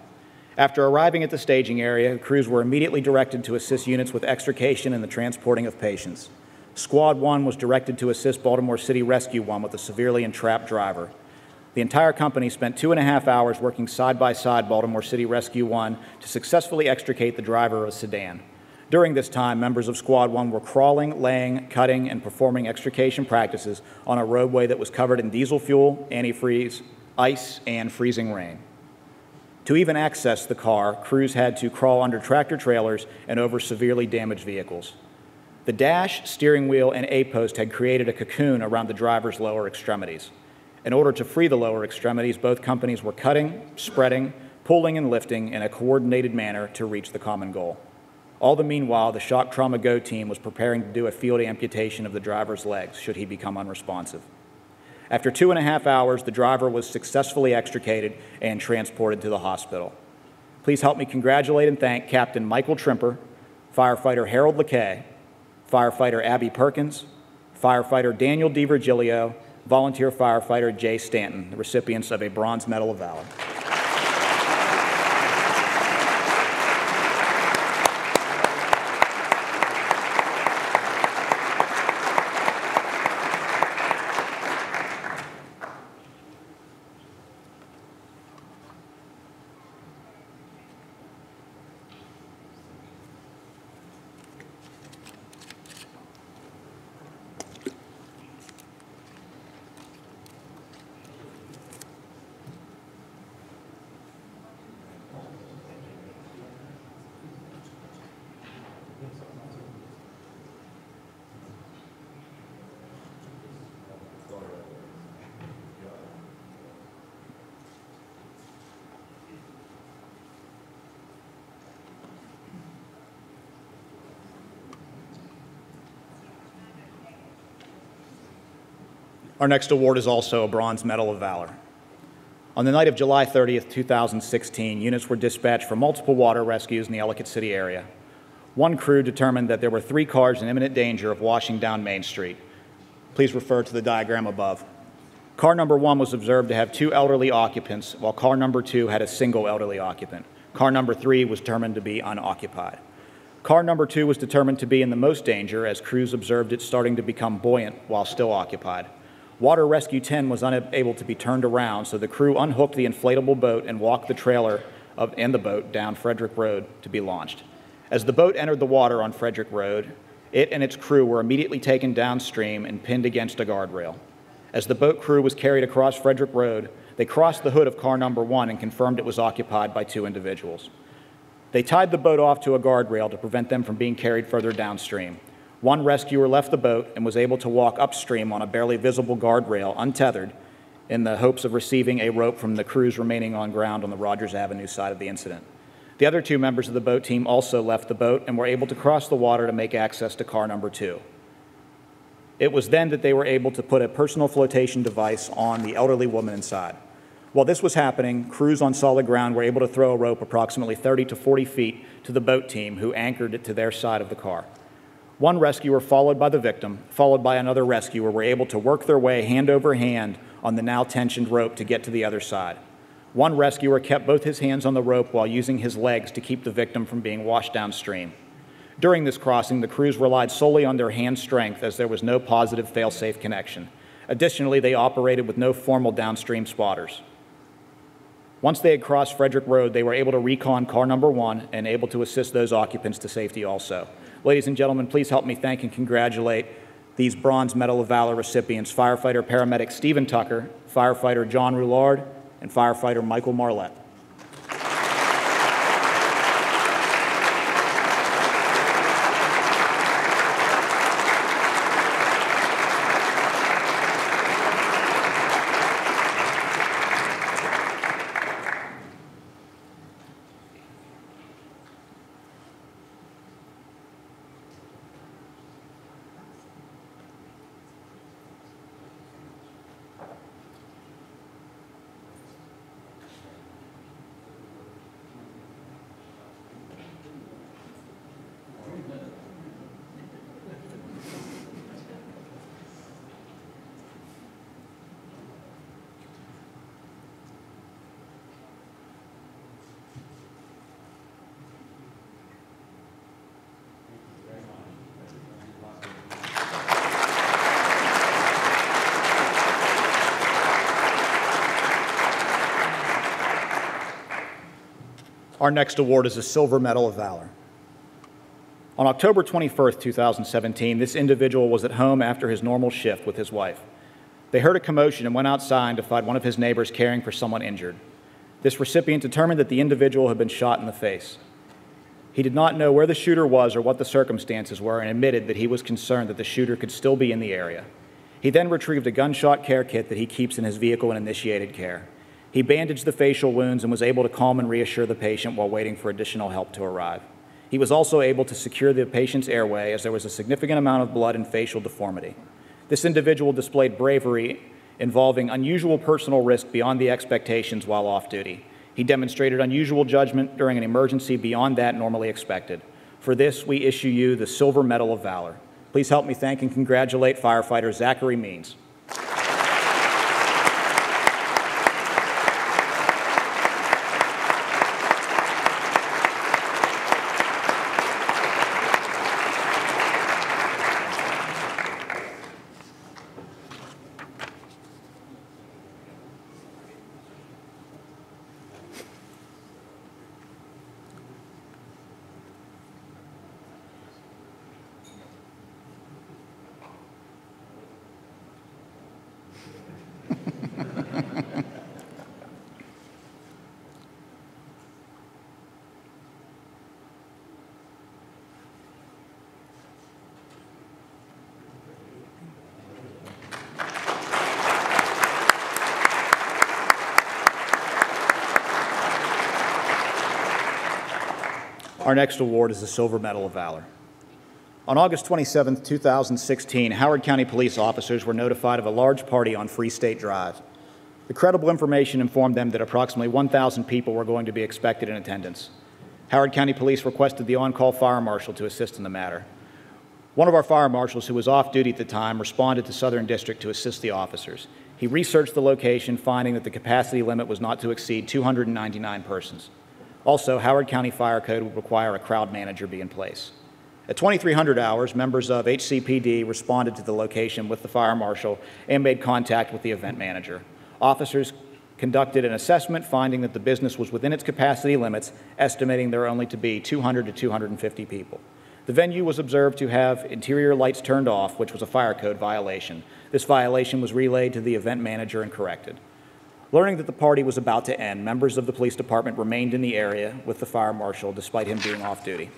After arriving at the staging area, crews were immediately directed to assist units with extrication and the transporting of patients. Squad 1 was directed to assist Baltimore City Rescue 1 with a severely entrapped driver. The entire company spent 2.5 hours working side by side Baltimore City Rescue 1 to successfully extricate the driver of a sedan. During this time, members of Squad 1 were crawling, laying, cutting, and performing extrication practices on a roadway that was covered in diesel fuel, antifreeze, ice, and freezing rain. To even access the car, crews had to crawl under tractor trailers and over severely damaged vehicles. The dash, steering wheel, and A-post had created a cocoon around the driver's lower extremities. In order to free the lower extremities, both companies were cutting, spreading, pulling, and lifting in a coordinated manner to reach the common goal. All the meanwhile, the Shock Trauma Go team was preparing to do a field amputation of the driver's legs should he become unresponsive. After 2.5 hours, the driver was successfully extricated and transported to the hospital. Please help me congratulate and thank Captain Michael Trimper, Firefighter Harold LeKay, Firefighter Abby Perkins, Firefighter Daniel DiVirgilio, Volunteer Firefighter Jay Stanton, the recipients of a Bronze Medal of Valor. Our next award is also a Bronze Medal of Valor. On the night of July 30th, 2016, units were dispatched for multiple water rescues in the Ellicott City area. One crew determined that there were 3 cars in imminent danger of washing down Main Street. Please refer to the diagram above. Car number 1 was observed to have 2 elderly occupants, while car number 2 had a single elderly occupant. Car number 3 was determined to be unoccupied. Car number 2 was determined to be in the most danger, as crews observed it starting to become buoyant while still occupied. Water Rescue 10 was unable to be turned around, so the crew unhooked the inflatable boat and walked the trailer and the boat down Frederick Road to be launched. As the boat entered the water on Frederick Road, it and its crew were immediately taken downstream and pinned against a guardrail. As the boat crew was carried across Frederick Road, they crossed the hood of car number 1 and confirmed it was occupied by 2 individuals. They tied the boat off to a guardrail to prevent them from being carried further downstream. One rescuer left the boat and was able to walk upstream on a barely visible guardrail, untethered, in the hopes of receiving a rope from the crews remaining on ground on the Rogers Avenue side of the incident. The other 2 members of the boat team also left the boat and were able to cross the water to make access to car number 2. It was then that they were able to put a personal flotation device on the elderly woman inside. While this was happening, crews on solid ground were able to throw a rope approximately 30 to 40 feet to the boat team, who anchored it to their side of the car. One rescuer, followed by the victim, followed by another rescuer, were able to work their way hand over hand on the now tensioned rope to get to the other side. One rescuer kept both his hands on the rope while using his legs to keep the victim from being washed downstream. During this crossing, the crews relied solely on their hand strength, as there was no positive fail-safe connection. Additionally, they operated with no formal downstream spotters. Once they had crossed Frederick Road, they were able to recon car number 1 and able to assist those occupants to safety also. Ladies and gentlemen, please help me thank and congratulate these Bronze Medal of Valor recipients: Firefighter Paramedic Stephen Tucker, Firefighter John Roulard, and Firefighter Michael Marlette. Our next award is the Silver Medal of Valor. On October 21st, 2017, this individual was at home after his normal shift with his wife. They heard a commotion and went outside to find one of his neighbors caring for someone injured. This recipient determined that the individual had been shot in the face. He did not know where the shooter was or what the circumstances were and admitted that he was concerned that the shooter could still be in the area. He then retrieved a gunshot care kit that he keeps in his vehicle and initiated care. He bandaged the facial wounds and was able to calm and reassure the patient while waiting for additional help to arrive. He was also able to secure the patient's airway as there was a significant amount of blood and facial deformity. This individual displayed bravery involving unusual personal risk beyond the expectations while off duty. He demonstrated unusual judgment during an emergency beyond that normally expected. For this, we issue you the Silver Medal of Valor. Please help me thank and congratulate firefighter Zachary Means. Our next award is the Silver Medal of Valor. On August 27, 2016, Howard County police officers were notified of a large party on Free State Drive. The credible information informed them that approximately 1,000 people were going to be expected in attendance. Howard County Police requested the on-call fire marshal to assist in the matter. One of our fire marshals, who was off duty at the time, responded to Southern District to assist the officers. He researched the location, finding that the capacity limit was not to exceed 299 persons. Also, Howard County Fire Code would require a crowd manager be in place. At 2300 hours, members of HCPD responded to the location with the fire marshal and made contact with the event manager. Officers conducted an assessment, finding that the business was within its capacity limits, estimating there were only to be 200 to 250 people. The venue was observed to have interior lights turned off, which was a fire code violation. This violation was relayed to the event manager and corrected. Learning that the party was about to end, members of the police department remained in the area with the fire marshal despite him being off duty.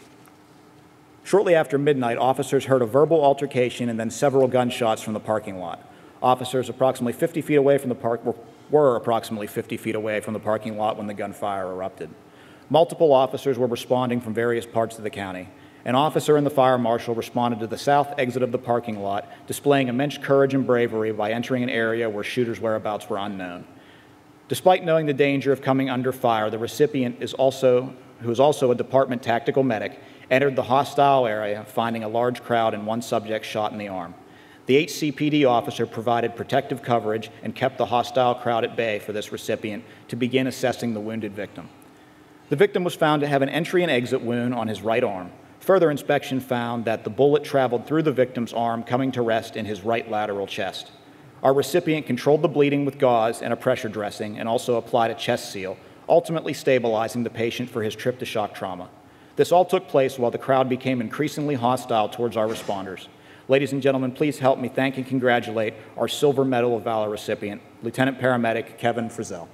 Shortly after midnight, officers heard a verbal altercation and then several gunshots from the parking lot. Officers approximately 50 feet away from the were approximately 50 feet away from the parking lot when the gunfire erupted. Multiple officers were responding from various parts of the county. An officer and the fire marshal responded to the south exit of the parking lot, displaying immense courage and bravery by entering an area where shooters' whereabouts were unknown. Despite knowing the danger of coming under fire, the recipient, who is also a department tactical medic, entered the hostile area, finding a large crowd and one subject shot in the arm. The HCPD officer provided protective coverage and kept the hostile crowd at bay for this recipient to begin assessing the wounded victim. The victim was found to have an entry and exit wound on his right arm. Further inspection found that the bullet traveled through the victim's arm, coming to rest in his right lateral chest. Our recipient controlled the bleeding with gauze and a pressure dressing and also applied a chest seal, ultimately stabilizing the patient for his trip to shock trauma. This all took place while the crowd became increasingly hostile towards our responders. Ladies and gentlemen, please help me thank and congratulate our Silver Medal of Valor recipient, Lieutenant Paramedic Kevin Frizzell.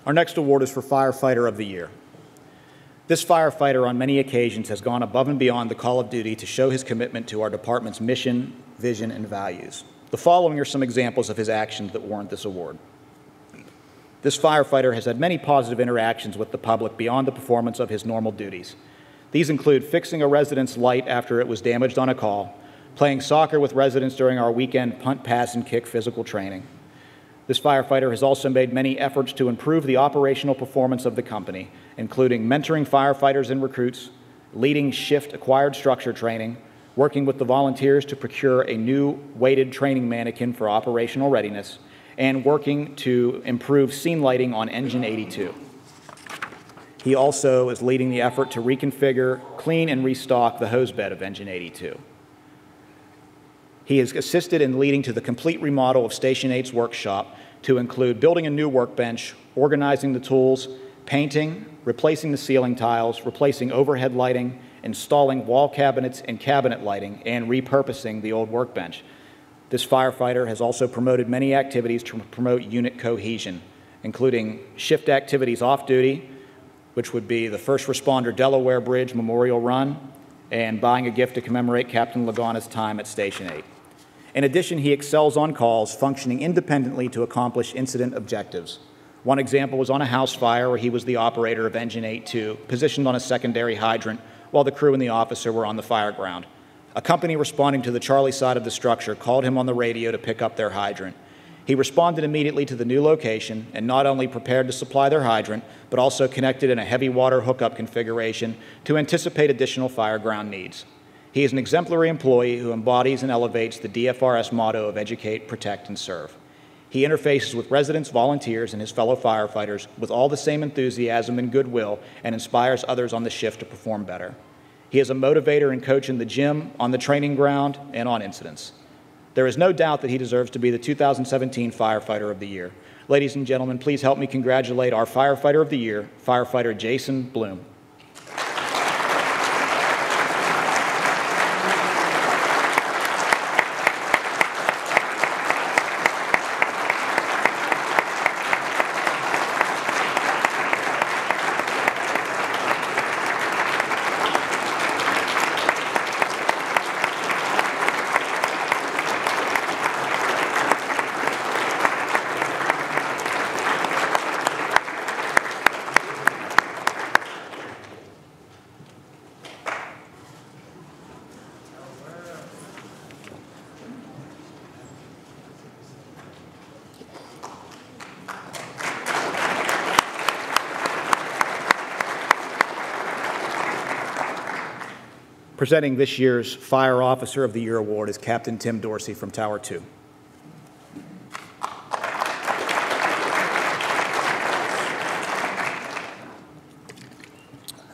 Our next award is for Firefighter of the Year. This firefighter on many occasions has gone above and beyond the call of duty to show his commitment to our department's mission, vision, and values. The following are some examples of his actions that warrant this award. This firefighter has had many positive interactions with the public beyond the performance of his normal duties. These include fixing a resident's light after it was damaged on a call, playing soccer with residents during our weekend punt, pass, and kick physical training. This firefighter has also made many efforts to improve the operational performance of the company, including mentoring firefighters and recruits, leading shift acquired structure training, working with the volunteers to procure a new weighted training mannequin for operational readiness, and working to improve scene lighting on Engine 82. He also is leading the effort to reconfigure, clean, and restock the hose bed of Engine 82. He has assisted in leading to the complete remodel of Station 8's workshop to include building a new workbench, organizing the tools, painting, replacing the ceiling tiles, replacing overhead lighting, installing wall cabinets and cabinet lighting, and repurposing the old workbench. This firefighter has also promoted many activities to promote unit cohesion, including shift activities off-duty, which would be the First Responder Delaware Bridge Memorial Run, and buying a gift to commemorate Captain Lagana's time at Station 8. In addition, he excels on calls, functioning independently to accomplish incident objectives. One example was on a house fire where he was the operator of Engine 8-2, positioned on a secondary hydrant while the crew and the officer were on the fire ground. A company responding to the Charlie side of the structure called him on the radio to pick up their hydrant. He responded immediately to the new location and not only prepared to supply their hydrant, but also connected in a heavy water hookup configuration to anticipate additional fire ground needs. He is an exemplary employee who embodies and elevates the DFRS motto of educate, protect, and serve. He interfaces with residents, volunteers, and his fellow firefighters with all the same enthusiasm and goodwill and inspires others on the shift to perform better. He is a motivator and coach in the gym, on the training ground, and on incidents. There is no doubt that he deserves to be the 2017 Firefighter of the Year. Ladies and gentlemen, please help me congratulate our Firefighter of the Year, Firefighter Jason Bloom. Presenting this year's Fire Officer of the Year award is Captain Tim Dorsey from Tower 2.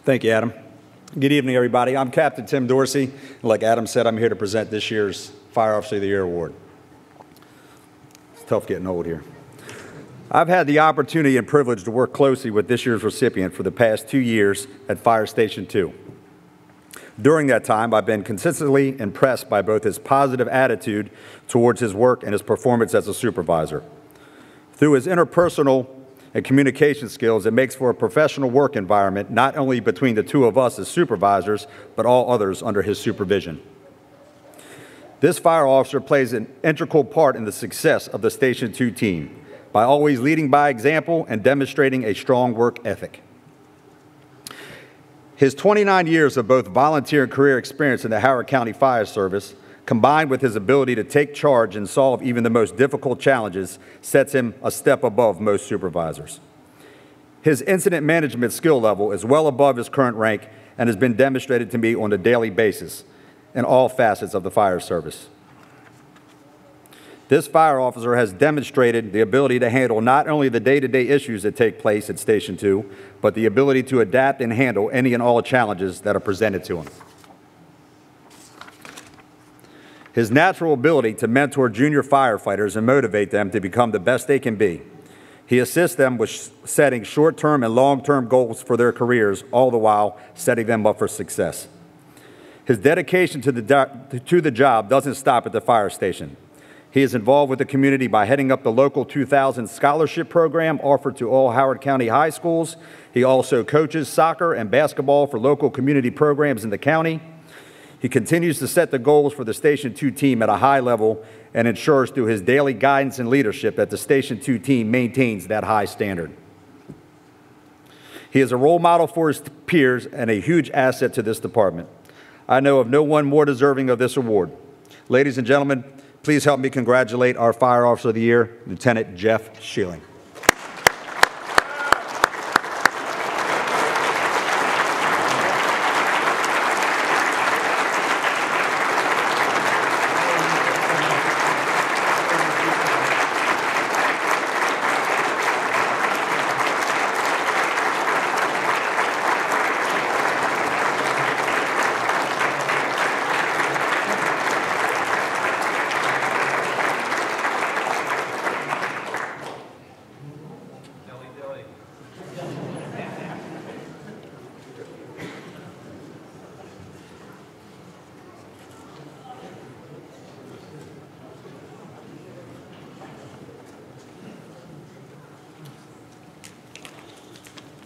Thank you, Adam. Good evening, everybody. I'm Captain Tim Dorsey. Like Adam said, I'm here to present this year's Fire Officer of the Year award. It's tough getting old here. I've had the opportunity and privilege to work closely with this year's recipient for the past 2 years at Fire Station 2. During that time, I've been consistently impressed by both his positive attitude towards his work and his performance as a supervisor. Through his interpersonal and communication skills, it makes for a professional work environment, not only between the two of us as supervisors, but all others under his supervision. This fire officer plays an integral part in the success of the Station 2 team by always leading by example and demonstrating a strong work ethic. His 29 years of both volunteer and career experience in the Howard County Fire Service, combined with his ability to take charge and solve even the most difficult challenges, sets him a step above most supervisors. His incident management skill level is well above his current rank and has been demonstrated to me on a daily basis in all facets of the fire service. This fire officer has demonstrated the ability to handle not only the day-to-day issues that take place at Station 2, but the ability to adapt and handle any and all challenges that are presented to him. His natural ability to mentor junior firefighters and motivate them to become the best they can be. He assists them with setting short-term and long-term goals for their careers, all the while setting them up for success. His dedication to the job doesn't stop at the fire station. He is involved with the community by heading up the local 2000 scholarship program offered to all Howard County high schools. He also coaches soccer and basketball for local community programs in the county. He continues to set the goals for the Station 2 team at a high level and ensures through his daily guidance and leadership that the Station 2 team maintains that high standard. He is a role model for his peers and a huge asset to this department. I know of no one more deserving of this award. Ladies and gentlemen, please help me congratulate our Fire Officer of the Year, Lieutenant Jeff Schilling.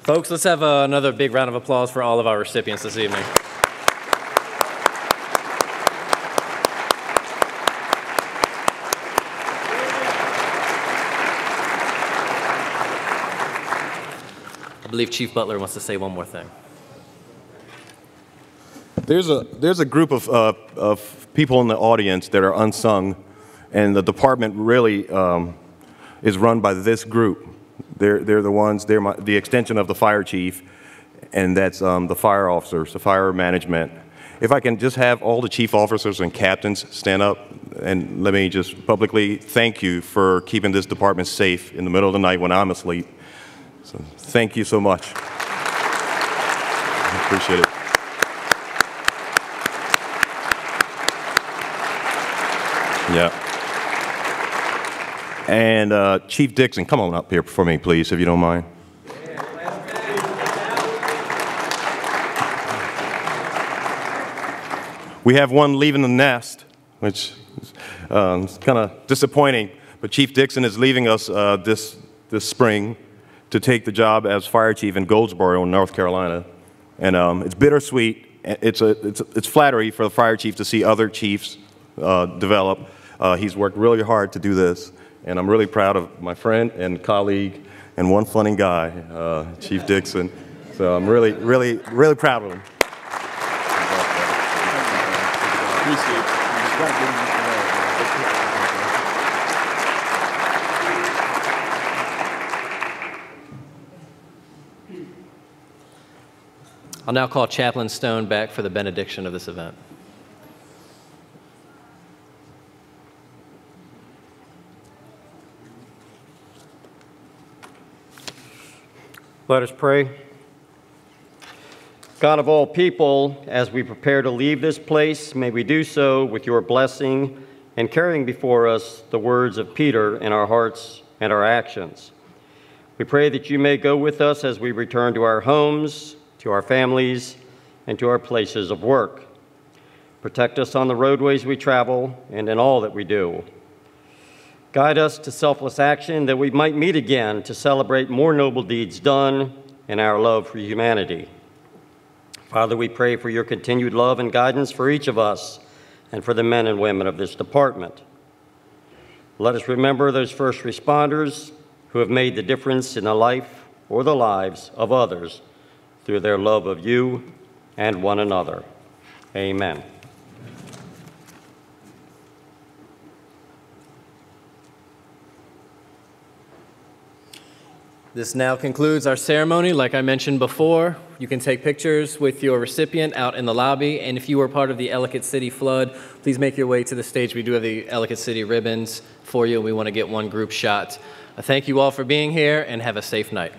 Folks, let's have another big round of applause for all of our recipients this evening. I believe Chief Butler wants to say one more thing. There's a group of people in the audience that are unsung, and the department really is run by this group. They're the ones, they're the extension of the fire chief, and that's the fire officers, the fire management. If I can just have all the chief officers and captains stand up, and let me just publicly thank you for keeping this department safe in the middle of the night when I'm asleep. So thank you so much. I appreciate it. Yeah. And Chief Dixon, come on up here for me, please, if you don't mind. We have one leaving the nest, which is kind of disappointing, but Chief Dixon is leaving us this spring to take the job as fire chief in Goldsboro, North Carolina. And it's bittersweet. It's flattery for the fire chief to see other chiefs develop. He's worked really hard to do this. And I'm really proud of my friend and colleague and one funny guy, Chief Dixon. So I'm really, really, really proud of him. I'll now call Chaplain Stone back for the benediction of this event. Let us pray. God of all people, as we prepare to leave this place, may we do so with your blessing and carrying before us the words of Peter in our hearts and our actions. We pray that you may go with us as we return to our homes, to our families, and to our places of work. Protect us on the roadways we travel and in all that we do. Guide us to selfless action that we might meet again to celebrate more noble deeds done in our love for humanity. Father, we pray for your continued love and guidance for each of us and for the men and women of this department. Let us remember those first responders who have made the difference in the life or the lives of others through their love of you and one another. Amen. This now concludes our ceremony. Like I mentioned before, you can take pictures with your recipient out in the lobby, and if you were part of the Ellicott City flood, please make your way to the stage. We do have the Ellicott City ribbons for you, and we want to get one group shot. Thank you all for being here, and have a safe night.